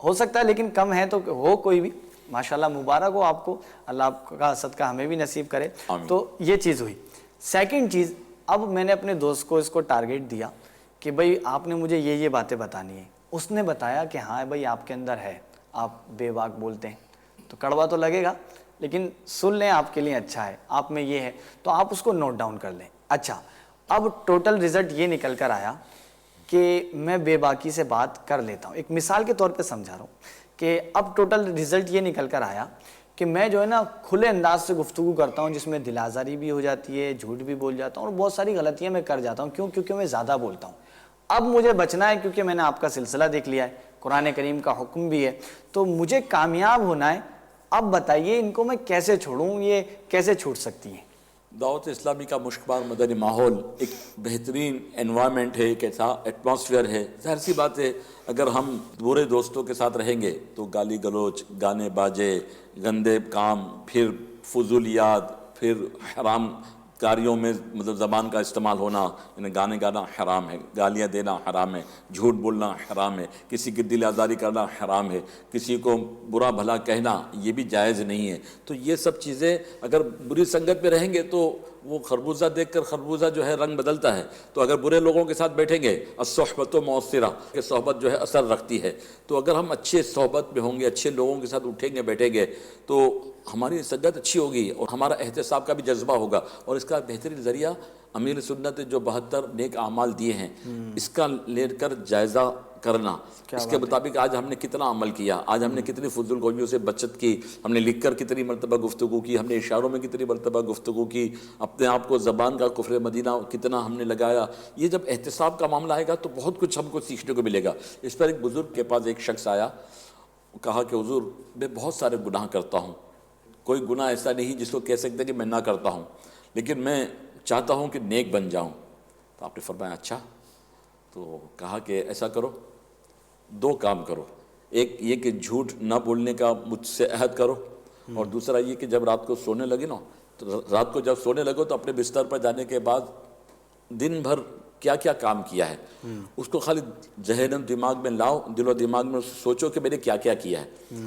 ہو سکتا ہے، لیکن کم ہے تو ہو کوئی بھی، ماشاءاللہ مبارک ہو آپ کو، اللہ آپ کا صدقہ ہمیں بھی نصیب کرے۔ تو یہ چیز ہوئی۔ سیکنڈ چیز، اب میں نے اپنے دوست کو اس کو ٹارگیٹ دیا کہ بھائی آپ نے مجھے یہ باتیں بتانی ہیں۔ اس نے بتایا کہ ہاں بھائی آپ کے اندر ہے، آپ بے باک بولتے ہیں، تو کڑوا تو لگے گا لیکن سن لیں، آپ کے لیے اچھا ہے، آپ میں یہ ہے، تو آپ اس کو نوٹ ڈاؤن کر لیں۔ اچھا، اب ٹوٹل رزلٹ یہ نکل کر آیا کہ میں بے باکی سے بات کر لیتا ہوں۔ ایک مثال کے طور پہ سمجھا رہا ہوں کہ اب ٹوٹل رزلٹ یہ نکل کر آیا کہ میں جو ہے نا کھلے انداز سے گفتگو کرتا ہوں، جس میں دل آزاری بھی ہو جاتی ہے، جھوٹ بھی بول جاتا ہوں اور بہت ساری غلطیاں میں کر جاتا ہوں۔ کیوں؟ کیونکہ میں زیادہ بولتا ہوں۔ اب مجھے بچنا ہے کیونکہ میں نے آپ کا سلسلہ دیکھ لیا ہے، قرآن کریم کا حکم بھی ہے، تو مجھے کامیاب ہونا ہے۔ اب بتائیے ان کو میں کیسے چھوڑوں، یہ کیسے چھوٹ سکتی ہیں؟ دعوت اسلامی کا مشکبار مدنی ماحول ایک بہترین انوائرمنٹ ہے، ایک ایسا ایٹماسفیئر ہے. ظاہر سی بات ہے اگر ہم برے دوستوں کے ساتھ رہیں گے تو گالی گلوچ، گانے باجے، گندے کام، پھر فضولیات، پھر حرام کاریوں میں مطلب زبان کا استعمال ہونا، یعنی گانے گانا حرام ہے، گالیاں دینا حرام ہے، جھوٹ بولنا حرام ہے، کسی کی دل آزاری کرنا حرام ہے، کسی کو برا بھلا کہنا یہ بھی جائز نہیں ہے. تو یہ سب چیزیں اگر بری سنگت میں رہیں گے تو وہ خربوزہ دیکھ کر خربوزہ جو ہے رنگ بدلتا ہے. تو اگر برے لوگوں کے ساتھ بیٹھیں گے، الصحبۃ مؤثرہ کہ صحبت جو ہے اثر رکھتی ہے. تو اگر ہم اچھے صحبت میں ہوں گے، اچھے لوگوں کے ساتھ اٹھیں گے بیٹھیں گے تو ہماری سنگت اچھی ہوگی اور ہمارا احتساب کا بھی جذبہ ہوگا. اور اس کا بہترین ذریعہ امیر سنت جو 72 نیک اعمال دیے ہیں اس کا لے کر جائزہ کرنا، اس کے مطابق آج ہم نے کتنا عمل کیا، آج ہم نے کتنی فضول گوئیوں سے بچت کی، ہم نے لکھ کر کتنی مرتبہ گفتگو کی، ہم نے اشاروں میں کتنی مرتبہ گفتگو کی، اپنے آپ کو زبان کا کفر مدینہ کتنا ہم نے لگایا. یہ جب احتساب کا معاملہ آئے گا تو بہت کچھ ہم کو سیکھنے کو ملے گا. اس پر ایک بزرگ کے پاس ایک شخص آیا، کہا کہ حضور میں بہت سارے گناہ کرتا ہوں، کوئی گناہ ایسا نہیں جس کو کہہ سکتے کہ میں نہ کرتا ہوں، لیکن میں چاہتا ہوں کہ نیک بن جاؤں. تو آپ نے فرمایا اچھا. تو کہا کہ ایسا کرو، 2 کام کرو. ایک یہ کہ جھوٹ نہ بولنے کا مجھ سے عہد کرو، اور دوسرا یہ کہ جب رات کو سونے لگے نا تو رات کو جب سونے لگو تو اپنے بستر پر جانے کے بعد دن بھر کیا کیا کام کیا ہے اس کو خالی ذہن دماغ میں لاؤ، دل و دماغ میں سوچو کہ میں نے کیا کیا کیا ہے،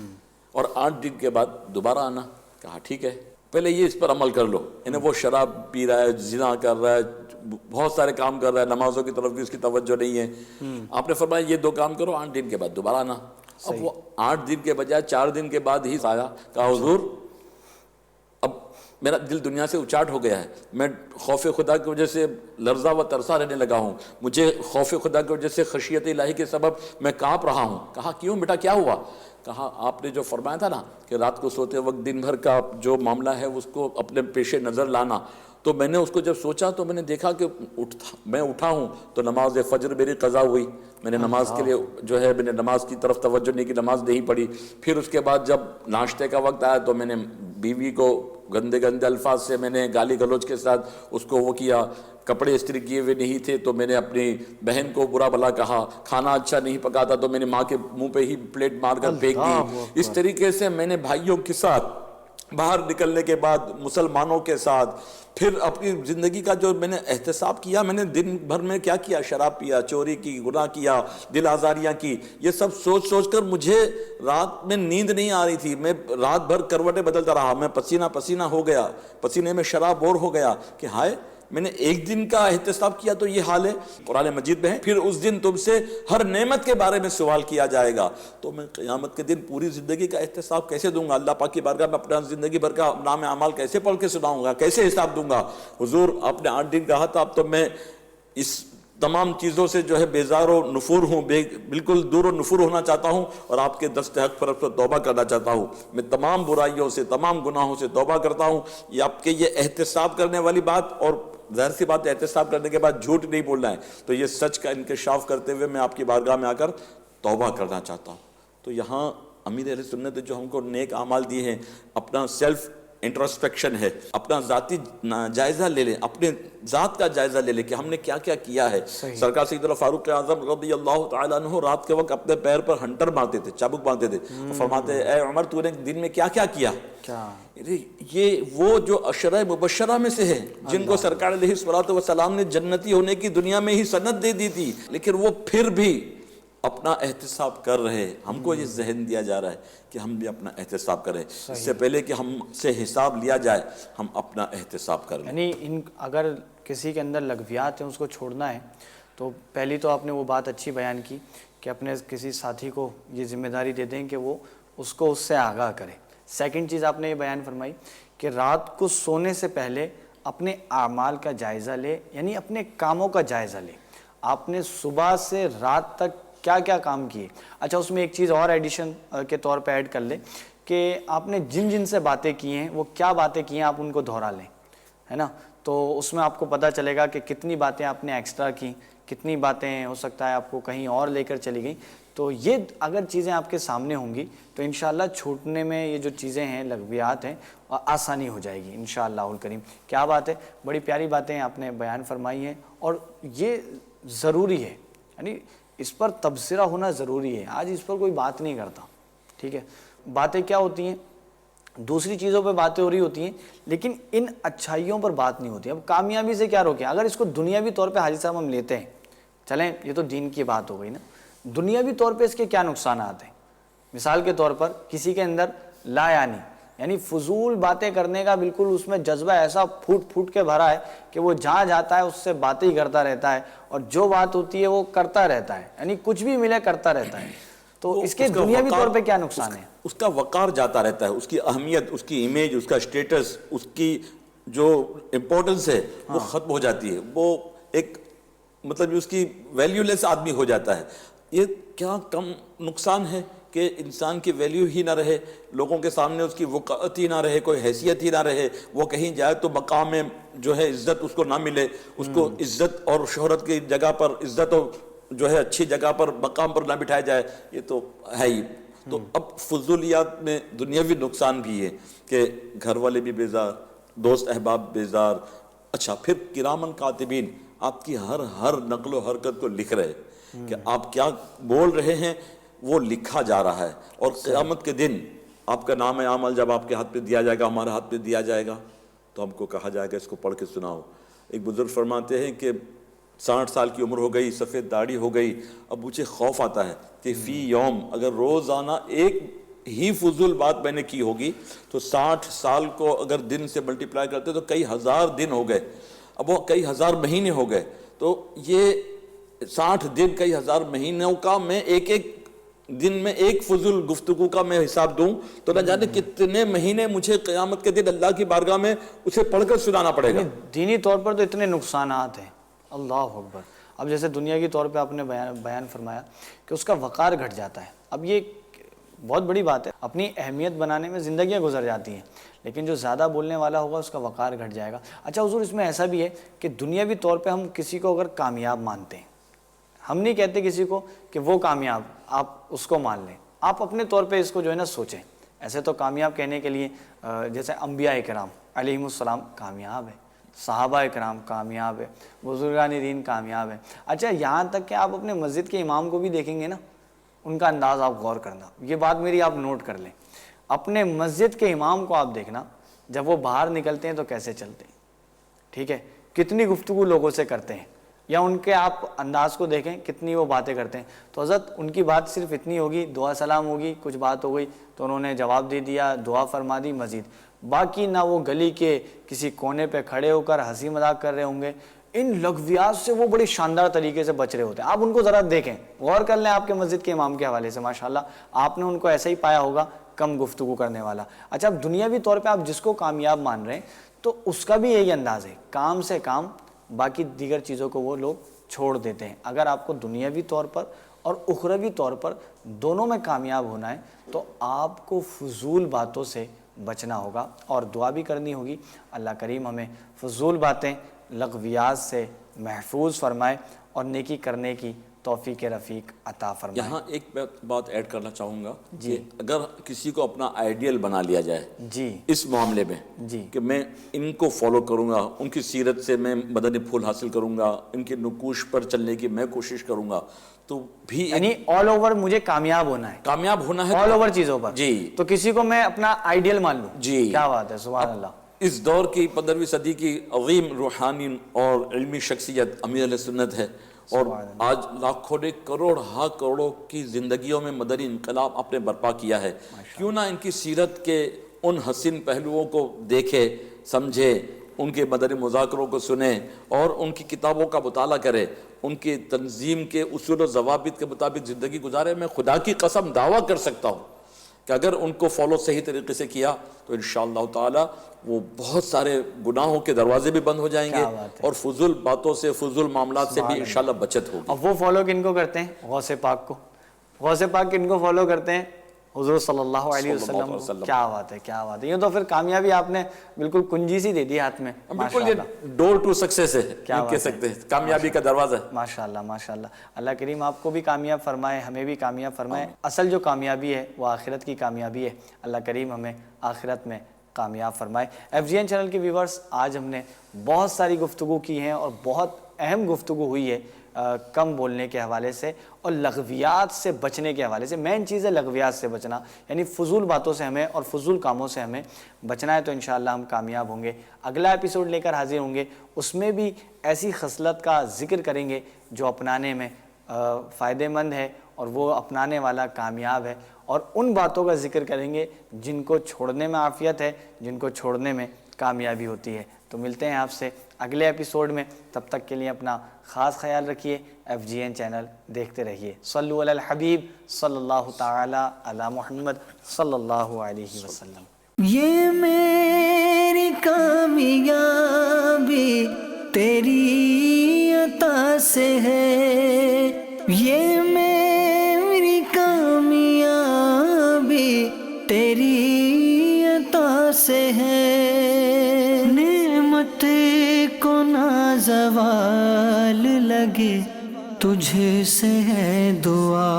اور 8 دن کے بعد دوبارہ آنا. کہا ٹھیک ہے، پہلے یہ اس پر عمل کر لو. یعنی وہ شراب پی رہا ہے، زنا کر رہا ہے، بہت سارے کام کر رہا ہے، نمازوں کی طرف بھی اس کی توجہ نہیں ہے. آپ نے فرمایا یہ 2 کام کرو، 8 دن کے بعد دوبارہ آنا. اب وہ 8 دن کے بجائے 4 دن کے بعد ہی آیا. کہا حضور اب میرا دل دنیا سے اچاٹ ہو گیا ہے، میں خوف خدا کی وجہ سے لرزہ و ترسا رہنے لگا ہوں، مجھے خوف خدا کی وجہ سے خشیت الہی کے سبب میں کانپ رہا ہوں. کہا کیوں بیٹا کیا ہوا؟ کہا آپ نے جو فرمایا تھا نا کہ رات کو سوتے وقت دن بھر کا جو معاملہ ہے اس کو اپنے پیش نظر لانا، تو میں نے اس کو جب سوچا تو میں نے دیکھا کہ میں اٹھا ہوں تو نماز فجر میری قضا ہوئی، میں نے نماز کے لیے جو ہے میں نے نماز کی طرف توجہ نہیں کی، نماز نہیں پڑھی. پھر اس کے بعد جب ناشتے کا وقت آیا تو میں نے بیوی کو گندے گندے الفاظ سے میں نے گالی گلوچ کے ساتھ اس کو وہ کیا، کپڑے استری کیے ہوئے نہیں تھے تو میں نے اپنی بہن کو برا بھلا کہا، کھانا اچھا نہیں پکا تھا تو میں نے ماں کے منہ پہ ہی پلیٹ مار کر پھینک دی. اس طریقے سے میں نے بھائیوں کے ساتھ باہر نکلنے کے بعد مسلمانوں کے ساتھ پھر اپنی زندگی کا جو میں نے احتساب کیا، میں نے دن بھر میں کیا کیا، شراب پیا، چوری کی، گناہ کیا، دل آزاریاں کی، یہ سب سوچ سوچ کر مجھے رات میں نیند نہیں آ رہی تھی. میں رات بھر کروٹیں بدلتا رہا، میں پسینہ پسینہ ہو گیا، پسینے میں شراب اور ہو گیا کہ ہائے میں نے ایک دن کا احتساب کیا تو یہ حال ہے. قرآن مجید میں ہے پھر اس دن تم سے ہر نعمت کے بارے میں سوال کیا جائے گا. تو میں قیامت کے دن پوری زندگی کا احتساب کیسے دوں گا؟ اللہ پاک کی بارگاہ میں اپنا زندگی بھر کا نام اعمال کیسے پڑھ کے سناؤں گا؟ کیسے حساب دوں گا؟ حضور آپ نے 8 دن کہا تھا، اب تو میں اس تمام چیزوں سے جو ہے بیزار و نفور ہوں، بالکل دور و نفور ہونا چاہتا ہوں اور آپ کے دست حق پر توبہ کرنا چاہتا ہوں. میں تمام برائیوں سے، تمام گناہوں سے توبہ کرتا ہوں. یہ آپ کے یہ احتساب کرنے والی بات، اور ظاہر سی بات ہے احتساب کرنے کے بعد جھوٹ نہیں بولنا ہے، تو یہ سچ کا انکشاف کرتے ہوئے میں آپ کی بارگاہ میں آ کر توبہ کرنا چاہتا ہوں. تو یہاں امیر اہل سنت جو ہم کو نیک اعمال دیے ہیں، اپنا سیلف انٹرسپیکشن ہے، اپنا ذاتی جائزہ لے لیں، اپنے ذات کا جائزہ لے لیں کہ ہم نے کیا کیا کیا ہے. سرکار سیدنا فاروق اعظم رضی اللہ تعالیٰ عنہ رات کے وقت اپنے پیر پر ہنٹر مارتے تھے، چابک مارتے تھے، اور فرماتے اے عمر تو نے دن میں کیا کیا کیا؟ یہ وہ جو عشرہ مبشرہ میں سے ہے جن کو سرکار علیہ الصلوۃ والسلام نے جنتی ہونے کی دنیا میں ہی سند دے دی تھی، لیکن وہ پھر بھی اپنا احتساب کر رہے. ہم کو یہ ذہن دیا جا رہا ہے کہ ہم بھی اپنا احتساب کریں، اس سے پہلے کہ ہم سے حساب لیا جائے ہم اپنا احتساب کر لیں. یعنی اگر کسی کے اندر لغویات ہیں اس کو چھوڑنا ہے تو پہلی تو آپ نے وہ بات اچھی بیان کی کہ اپنے کسی ساتھی کو یہ ذمہ داری دے دیں کہ وہ اس کو اس سے آگاہ کرے. سیکنڈ چیز آپ نے یہ بیان فرمائی کہ رات کو سونے سے پہلے اپنے اعمال کا جائزہ لے، یعنی اپنے کاموں کا جائزہ لے. آپ نے صبح سے رات تک کیا کیا کام کیے. اچھا اس میں ایک چیز اور ایڈیشن کے طور پہ ایڈ کر لیں کہ آپ نے جن جن سے باتیں کی ہیں وہ کیا باتیں کی ہیں آپ ان کو دہرا لیں، ہے نا. تو اس میں آپ کو پتہ چلے گا کہ کتنی باتیں آپ نے ایکسٹرا کی، کتنی باتیں ہو سکتا ہے آپ کو کہیں اور لے کر چلی گئیں. تو یہ اگر چیزیں آپ کے سامنے ہوں گی تو انشاءاللہ چھوٹنے میں یہ جو چیزیں ہیں لغویات ہیں آسانی ہو جائے گی انشاءاللہ الکریم. کیا بات ہے, بڑی پیاری باتیں آپ نے بیان فرمائی ہیں اور یہ ضروری ہے, یعنی اس پر تبصرہ ہونا ضروری ہے. آج اس پر کوئی بات نہیں کرتا, ٹھیک ہے. باتیں کیا ہوتی ہیں, دوسری چیزوں پہ باتیں ہو رہی ہوتی ہیں لیکن ان اچھائیوں پر بات نہیں ہوتی. اب کامیابی سے کیا روکیں, اگر اس کو دنیاوی طور پہ حاجی صاحب ہم لیتے ہیں, چلیں یہ تو دین کی بات ہو گئی نا, دنیاوی طور پہ اس کے کیا نقصانات ہیں. مثال کے طور پر کسی کے اندر لا یعنی فضول باتیں کرنے کا بالکل اس میں جذبہ ایسا پھوٹ پھوٹ کے بھرا ہے کہ وہ جہاں جاتا ہے اس سے باتیں ہی کرتا رہتا ہے اور جو بات ہوتی ہے وہ کرتا رہتا ہے, یعنی کچھ بھی ملے کرتا رہتا ہے. تو اس کے دنیاوی طور پہ کیا نقصان ہے؟ اس کا وقار جاتا رہتا ہے, اس کی اہمیت, اس کی امیج, اس کا سٹیٹس, اس کی جو امپورٹنس ہے وہ ختم ہو جاتی ہے. وہ ایک مطلب اس کی ویلیو لیس آدمی ہو جاتا ہے. یہ کیا کم نقصان ہے کہ انسان کی ویلیو ہی نہ رہے, لوگوں کے سامنے اس کی وقعت ہی نہ رہے, کوئی حیثیت ہی نہ رہے, وہ کہیں جائے تو مقام میں جو ہے عزت اس کو نہ ملے, اس کو عزت اور شہرت کی جگہ پر عزت اور جو ہے اچھی جگہ پر مقام پر نہ بٹھایا جائے. یہ تو ہے ہی. تو اب فضولیات میں دنیاوی نقصان بھی ہے کہ گھر والے بھی بیزار, دوست احباب بیزار. اچھا, پھر کرامن کاتبین آپ کی ہر نقل و حرکت کو لکھ رہے کہ آپ کیا بول رہے ہیں وہ لکھا جا رہا ہے. اور قیامت کے دن آپ کا نام عمل جب آپ کے ہاتھ پہ دیا جائے گا, ہمارے ہاتھ پہ دیا جائے گا, تو ہم کو کہا جائے گا اس کو پڑھ کے سناؤ. ایک بزرگ فرماتے ہیں کہ 60 سال کی عمر ہو گئی, سفید داڑھی ہو گئی, اب مجھے خوف آتا ہے کہ فی یوم اگر روزانہ ایک ہی فضول بات میں نے کی ہوگی تو 60 سال کو اگر دن سے ملٹیپلائی کرتے تو کئی ہزار دن ہو گئے, اب وہ کئی ہزار مہینے ہو گئے. تو یہ 60 دن کئی ہزار مہینوں کا میں ایک دن میں ایک فضول گفتگو کا میں حساب دوں تو نہ جانے کتنے مہینے مجھے قیامت کے دن اللہ کی بارگاہ میں اسے پڑھ کر سنانا پڑے گا. دینی طور پر تو اتنے نقصانات ہیں, اللہ اکبر. اب جیسے دنیا کی طور پہ آپ نے بیان فرمایا کہ اس کا وقار گھٹ جاتا ہے. اب یہ بہت بڑی بات ہے, اپنی اہمیت بنانے میں زندگیاں گزر جاتی ہیں, لیکن جو زیادہ بولنے والا ہوگا اس کا وقار گھٹ جائے گا. اچھا حضور, اس میں ایسا بھی ہے کہ دنیاوی طور پہ ہم کسی کو اگر کامیاب مانتے ہیں, ہم نہیں کہتے کسی کو کہ وہ کامیاب, آپ اس کو مان لیں, آپ اپنے طور پہ اس کو جو ہے نا سوچیں. ایسے تو کامیاب کہنے کے لیے جیسے انبیاء کرام علیہم السلام کامیاب ہے, صحابہ کرام کامیاب ہے, بزرگان دین کامیاب ہے. اچھا, یہاں تک کہ آپ اپنے مسجد کے امام کو بھی دیکھیں گے نا, ان کا انداز آپ غور کرنا, یہ بات میری آپ نوٹ کر لیں. اپنے مسجد کے امام کو آپ دیکھنا, جب وہ باہر نکلتے ہیں تو کیسے چلتے ہیں, ٹھیک ہے, کتنی گفتگو لوگوں سے کرتے ہیں, یا ان کے آپ انداز کو دیکھیں کتنی وہ باتیں کرتے ہیں. تو حضرت ان کی بات صرف اتنی ہوگی, دعا سلام ہوگی, کچھ بات ہو گئی تو انہوں نے جواب دے دیا, دعا فرما دی, مزید. باقی نہ وہ گلی کے کسی کونے پہ کھڑے ہو کر ہنسی مذاق کر رہے ہوں گے, ان لغویات سے وہ بڑی شاندار طریقے سے بچ رہے ہوتے ہیں. آپ ان کو ذرا دیکھیں, غور کر لیں آپ کے مسجد کے امام کے حوالے سے, ماشاءاللہ آپ نے ان کو ایسا ہی پایا ہوگا, کم گفتگو کرنے والا. اچھا, اب دنیاوی طور پہ آپ جس کو کامیاب مان رہے ہیں تو اس کا بھی یہی انداز ہے, کام سے کام, باقی دیگر چیزوں کو وہ لوگ چھوڑ دیتے ہیں. اگر آپ کو دنیاوی طور پر اور اخروی طور پر دونوں میں کامیاب ہونا ہے تو آپ کو فضول باتوں سے بچنا ہوگا اور دعا بھی کرنی ہوگی. اللہ کریم ہمیں فضول باتیں, لغویات سے محفوظ فرمائے اور نیکی کرنے کی توفیق رفیق عطا فرمائے. یہاں ایک بات ایڈ کرنا چاہوں گا کہ اگر کسی کو اپنا آئیڈیل بنا لیا جائے جی اس معاملے میں کہ میں ان کو فالو کروں گا, ان کی سیرت سے میں مدنی پھول حاصل کروں گا, ان کے نقوش پر چلنے کی میں کوشش کروں گا, تو بھی یعنی آل اوور مجھے کامیاب ہونا ہے, کامیاب ہونا ہے آل اوور چیزوں پر. جی, تو کسی کو میں اپنا آئیڈیل مان لوں, جی کیا بات ہے, سبحان اللہ. اس دور کی 15ویں صدی کی عظیم روحانی اور علمی شخصیت امیر علیہ سنت ہے, اور آج لاکھوں نے کروڑوں کی زندگیوں میں مدنی انقلاب آپ نے برپا کیا ہے. کیوں نہ ان کی سیرت کے ان حسین پہلوؤں کو دیکھے, سمجھے, ان کے مدنی مذاکروں کو سنیں اور ان کی کتابوں کا مطالعہ کرے, ان کی تنظیم کے اصول و ضوابط کے مطابق زندگی گزارے. میں خدا کی قسم دعویٰ کر سکتا ہوں کہ اگر ان کو فالو صحیح طریقے سے کیا تو انشاءاللہ تعالی وہ بہت سارے گناہوں کے دروازے بھی بند ہو جائیں گے اور فضول باتوں سے, فضول معاملات سے بھی انشاءاللہ بچت ہوگی. اب وہ فالو کن کو کرتے ہیں, غوث پاک کو. غوث پاک کن کو فالو کرتے ہیں, حضور صلی اللہ علیہ وسلم. کیا بات ہے، کیا بات ہے. یہ تو پھر کامیابی آپ نے بالکل کنجی سی دے دی ہاتھ میں. بالکل یہ ڈور ٹو سکسیس ہے، کیا کہہ سکتے ہیں، کامیابی کا دروازہ ہے. ماشاءاللہ ماشاءاللہ. اللہ کریم آپ کو بھی کامیاب فرمائے، ہمیں بھی کامیاب فرمائے. اصل جو کامیابی ہے وہ آخرت کی کامیابی ہے. اللہ کریم ہمیں آخرت میں کامیاب فرمائے. FGN چینل کے ویورز، آج ہم نے بہت ساری گفتگو کی ہیں اور بہت اہم گفتگو ہوئی ہے کم بولنے کے حوالے سے اور لغویات سے بچنے کے حوالے سے. مین چیز ہے لغویات سے بچنا، یعنی فضول باتوں سے ہمیں اور فضول کاموں سے ہمیں بچنا ہے. تو انشاءاللہ ہم کامیاب ہوں گے. اگلا ایپیسوڈ لے کر حاضر ہوں گے، اس میں بھی ایسی خصلت کا ذکر کریں گے جو اپنانے میں فائدہ مند ہے اور وہ اپنانے والا کامیاب ہے، اور ان باتوں کا ذکر کریں گے جن کو چھوڑنے میں عافیت ہے، جن کو چھوڑنے میں کامیابی ہوتی ہے. تو ملتے ہیں آپ سے اگلے ایپیسوڈ میں. تب تک کے لیے اپنا خاص خیال رکھیے. FGN چینل دیکھتے رہیے. صلو علی الحبیب صلی اللہ تعالی علی محمد صلی اللہ علیہ وسلم. یہ میری کامیابی تیری عطا سے ہے، یہ میری کامیابی تیری عطا سے ہے. نعمت کو نہ زوال لگے تجھ سے ہے دعا.